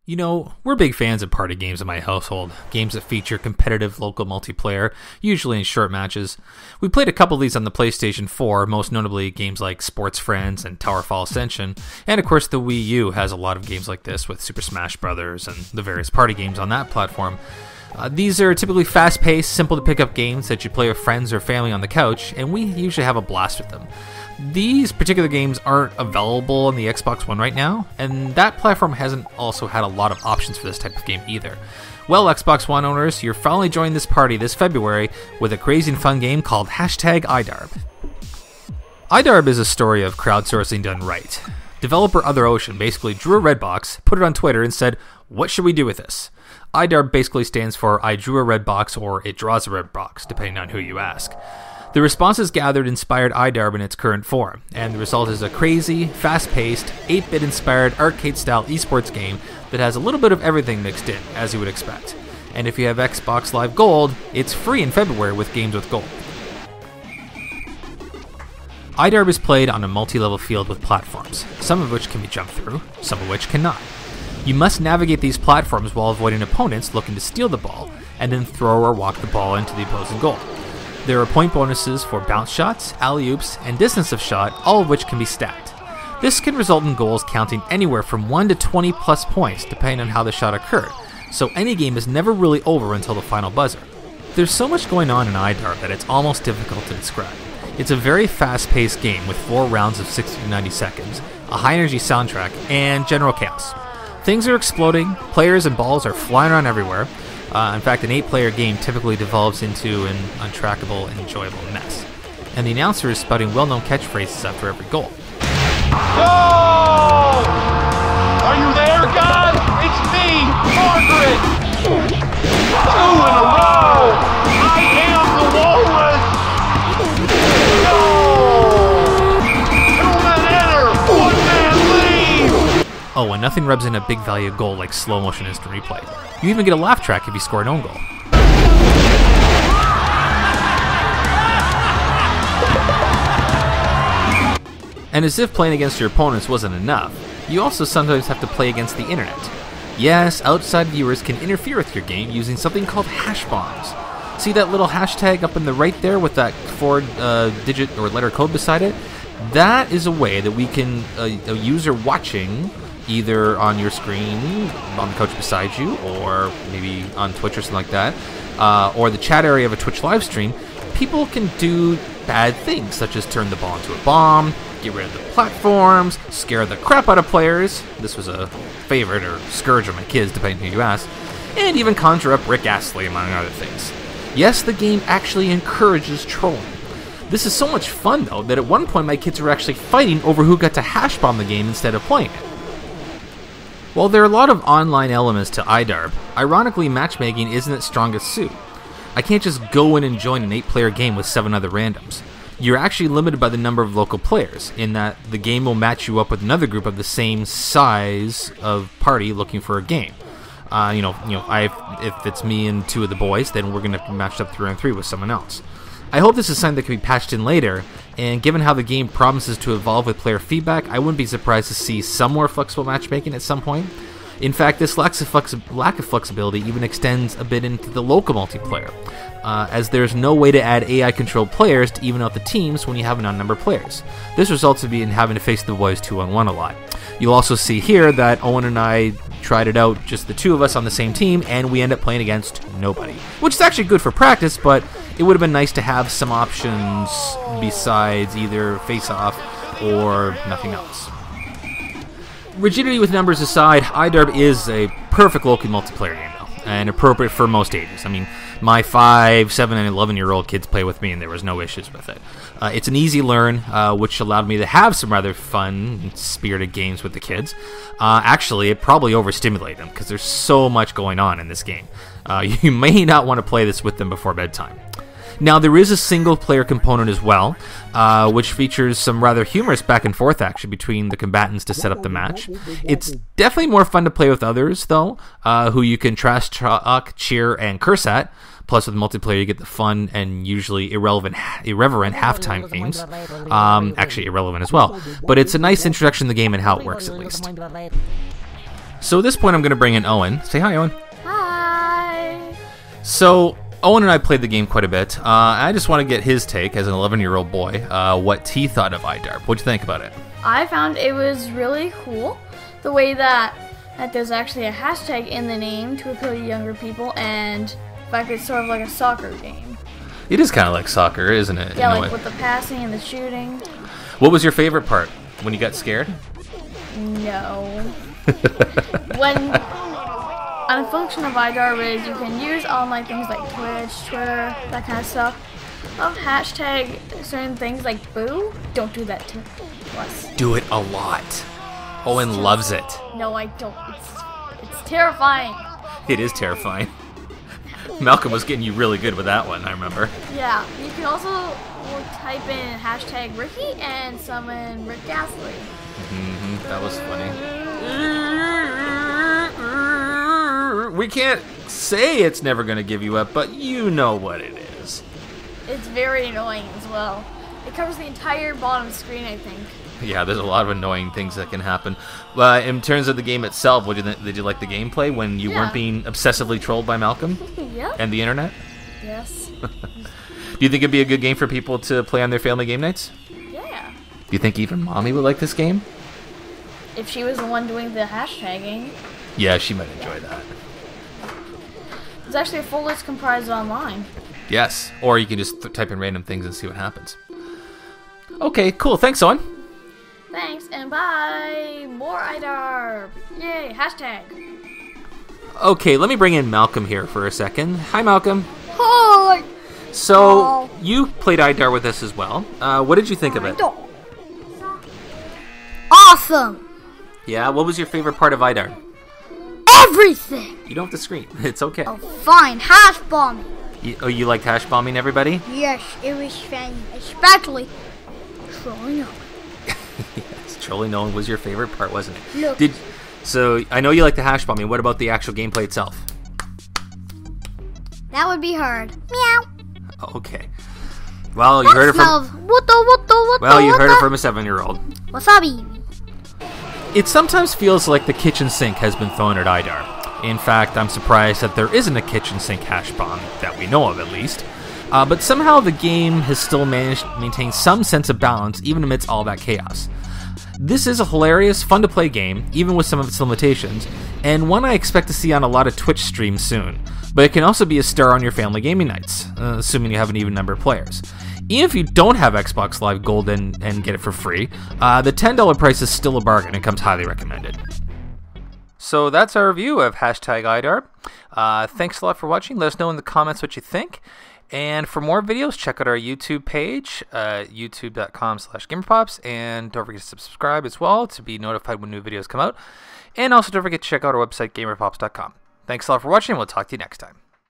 You know, we're big fans of party games in my household, games that feature competitive local multiplayer, usually in short matches. We played a couple of these on the PlayStation 4, most notably games like Sports Friends and Towerfall Ascension, and of course the Wii U has a lot of games like this with Super Smash Bros. And the various party games on that platform. These are typically fast-paced, simple-to-pick-up games that you play with friends or family on the couch, and we usually have a blast with them. These particular games aren't available on the Xbox One right now, and that platform hasn't also had a lot of options for this type of game either. Well, Xbox One owners, you're finally joining this party this February with a crazy and fun game called #IDARB. IDARB is a story of crowdsourcing done right. Developer Other Ocean basically drew a red box, put it on Twitter, and said, "What should we do with this?" IDARB basically stands for I drew a red box or it draws a red box, depending on who you ask. The responses gathered inspired IDARB in its current form, and the result is a crazy, fast-paced, 8-bit inspired arcade-style esports game that has a little bit of everything mixed in, as you would expect. And if you have Xbox Live Gold, it's free in February with Games with Gold. IDARB is played on a multi-level field with platforms, some of which can be jumped through, some of which cannot. You must navigate these platforms while avoiding opponents looking to steal the ball, and then throw or walk the ball into the opposing goal. There are point bonuses for bounce shots, alley-oops, and distance of shot, all of which can be stacked. This can result in goals counting anywhere from 1 to 20 plus points depending on how the shot occurred, so any game is never really over until the final buzzer. There's so much going on in IDARB that it's almost difficult to describe. It's a very fast-paced game with 4 rounds of 60 to 90 seconds, a high-energy soundtrack, and general chaos. Things are exploding, players and balls are flying around everywhere. In fact, an 8-player game typically develops into an untrackable and enjoyable mess. And the announcer is spouting well-known catchphrases after every goal. Goal! Are you there, God? It's me, Margaret! 2 in a row! I am the walrus! Goal! 2-man enter! 1-man leave! Oh, and nothing rubs in a big value goal like slow-motion instant replay. You even get a laugh track if you score an own goal. And as if playing against your opponents wasn't enough, you also sometimes have to play against the internet. Yes, outside viewers can interfere with your game using something called hash bombs. See that little hashtag up in the right there with that 4-digit or letter code beside it? That is a way that we can, a user watching either on your screen, on the couch beside you, or maybe on Twitch or something like that, or the chat area of a Twitch live stream, people can do bad things, such as turn the ball into a bomb, get rid of the platforms, scare the crap out of players, this was a favorite or scourge of my kids, depending on who you ask, and even conjure up Rick Astley, among other things. Yes, the game actually encourages trolling. This is so much fun, though, that at one point my kids were actually fighting over who got to hash bomb the game instead of playing it. While there are a lot of online elements to IDARB, ironically matchmaking isn't its strongest suit. I can't just go in and join an 8-player game with 7 other randoms. You're actually limited by the number of local players, in that the game will match you up with another group of the same size of party looking for a game. If it's me and 2 of the boys, then we're going to be matched up 3-on-3 with someone else. I hope this is something that can be patched in later, and given how the game promises to evolve with player feedback, I wouldn't be surprised to see some more flexible matchmaking at some point. In fact, this lack of flexibility even extends a bit into the local multiplayer, as there's no way to add AI-controlled players to even out the teams when you have an unnumbered players. This results in having to face the boys 2-on-1 a lot. You'll also see here that Owen and I tried it out, just the 2 of us on the same team, and we end up playing against nobody. Which is actually good for practice, but it would have been nice to have some options besides either face-off or nothing else. Rigidity with numbers aside, IDARB is a perfect local multiplayer game, though, and appropriate for most ages. I mean, my 5, 7, and 11-year-old kids play with me, and there was no issues with it. It's an easy learn, which allowed me to have some rather fun, spirited games with the kids. Actually, it probably overstimulated them, because there's so much going on in this game. You may not want to play this with them before bedtime. Now, there is a single-player component as well, which features some rather humorous back-and-forth action between the combatants to set up the match. It's definitely more fun to play with others, though, who you can trash talk, cheer, and curse at. Plus, with multiplayer, you get the fun and usually irreverent halftime themes. Actually, irrelevant as well. But it's a nice introduction to the game and how it works, at least. So at this point, I'm going to bring in Owen. Say hi, Owen. Hi. So Owen and I played the game quite a bit. I just want to get his take as an 11-year-old boy, what he thought of IDARB. What'd you think about it? I found it was really cool, the way that there's actually a hashtag in the name to appeal to younger people, and the fact it's sort of like a soccer game. It is kind of like soccer, isn't it? Yeah, like with the passing and the shooting. What was your favorite part? When you got scared? No. When on a function of IDARB is you can use online things like Twitch, Twitter, that kind of stuff. Hashtag certain things like boo. Don't do that to us. Do it a lot. Owen loves it. No, I don't. It's terrifying. It is terrifying. Malcolm was getting you really good with that one, I remember. Yeah, you can also type in hashtag Ricky and summon Rick Ghastly. That was funny. We can't say it's never going to give you up, but you know what it is. It's very annoying as well. It covers the entire bottom screen, I think. Yeah, there's a lot of annoying things that can happen. In terms of the game itself, did you like the gameplay when you weren't being obsessively trolled by Malcolm? Yeah. And the internet? Yes. Do you think it'd be a good game for people to play on their family game nights? Yeah. Do you think even Mommy would like this game? If she was the one doing the hashtagging. Yeah, she might enjoy that. It's actually a full list comprised online. Yes, or you can just type in random things and see what happens. Okay, cool. Thanks, Owen. Thanks, and bye! More IDARB! Yay, hashtag! Okay, let me bring in Malcolm here for a second. Hi, Malcolm. Hi! So, you played IDAR with us as well. What did you think of it? Awesome! Yeah, what was your favorite part of IDAR? Everything! You don't have to scream. It's okay. Oh, fine. Hash bombing. You liked hash bombing everybody? Yes, it was fun. Especially trolling up. Yes, trolling Nolan was your favorite part, wasn't it? Look. So, I know you like the hash bombing. What about the actual gameplay itself? That would be hard. Meow. Okay. Well, you heard it from... you heard it from a 7-year-old. Wasabi. It sometimes feels like the kitchen sink has been thrown at IDAR. In fact, I'm surprised that there isn't a kitchen sink hash bomb, that we know of at least. But somehow the game has still managed to maintain some sense of balance even amidst all that chaos. This is a hilarious, fun-to-play game, even with some of its limitations, and one I expect to see on a lot of Twitch streams soon. But it can also be a star on your family gaming nights, assuming you have an even number of players. Even if you don't have Xbox Live Gold and get it for free, the $10 price is still a bargain and comes highly recommended. So that's our review of hashtag IDARB. Thanks a lot for watching. Let us know in the comments what you think. And for more videos, check out our YouTube page, youtube.com/GamerPops. And don't forget to subscribe as well to be notified when new videos come out. And also don't forget to check out our website, GamerPops.com. Thanks a lot for watching. We'll talk to you next time.